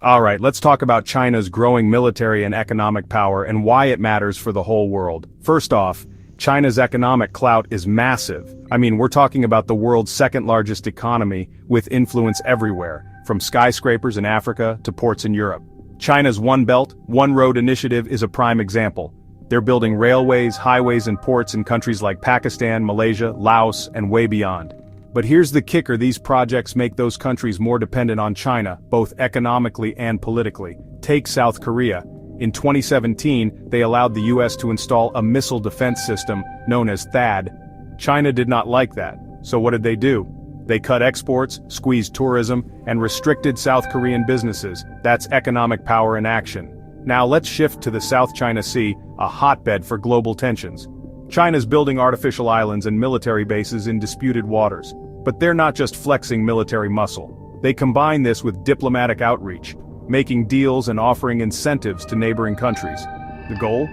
Alright, let's talk about China's growing military and economic power and why it matters for the whole world. First off, China's economic clout is massive. I mean, we're talking about the world's second largest economy, with influence everywhere, from skyscrapers in Africa to ports in Europe. China's One Belt, One Road initiative is a prime example. They're building railways, highways and ports in countries like Pakistan, Malaysia, Laos, and way beyond. But here's the kicker: these projects make those countries more dependent on China, both economically and politically. Take South Korea. In 2017, they allowed the US to install a missile defense system known as THAAD. China did not like that, so what did they do? They cut exports, squeezed tourism, and restricted South Korean businesses. That's economic power in action. Now let's shift to the South China Sea, a hotbed for global tensions. China's building artificial islands and military bases in disputed waters. But they're not just flexing military muscle. They combine this with diplomatic outreach, making deals and offering incentives to neighboring countries. The goal?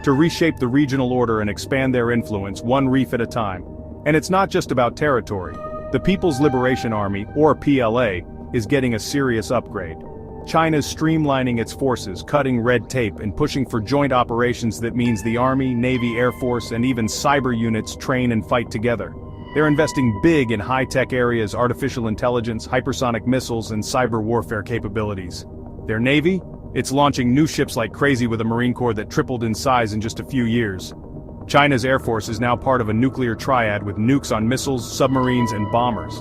To reshape the regional order and expand their influence one reef at a time. And it's not just about territory. The People's Liberation Army, or PLA, is getting a serious upgrade. China's streamlining its forces, cutting red tape, and pushing for joint operations that means the Army, Navy, Air Force, and even cyber units train and fight together. They're investing big in high-tech areas: artificial intelligence, hypersonic missiles, and cyber warfare capabilities. Their Navy? It's launching new ships like crazy with a Marine Corps that tripled in size in just a few years. China's Air Force is now part of a nuclear triad with nukes on missiles, submarines, and bombers.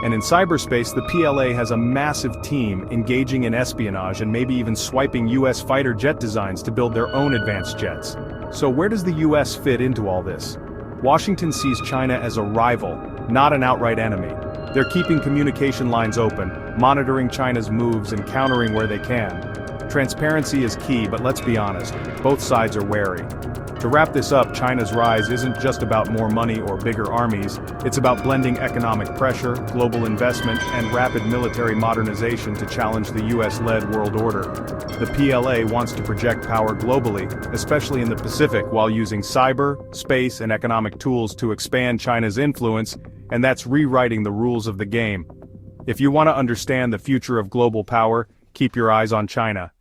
And in cyberspace, the PLA has a massive team engaging in espionage and maybe even swiping US fighter jet designs to build their own advanced jets. So where does the US fit into all this? Washington sees China as a rival, not an outright enemy. They're keeping communication lines open, monitoring China's moves and countering where they can. Transparency is key, but let's be honest, both sides are wary. To wrap this up, China's rise isn't just about more money or bigger armies, it's about blending economic pressure, global investment, and rapid military modernization to challenge the US-led world order. The PLA wants to project power globally, especially in the Pacific, while using cyber, space, and economic tools to expand China's influence, and that's rewriting the rules of the game. If you want to understand the future of global power, keep your eyes on China.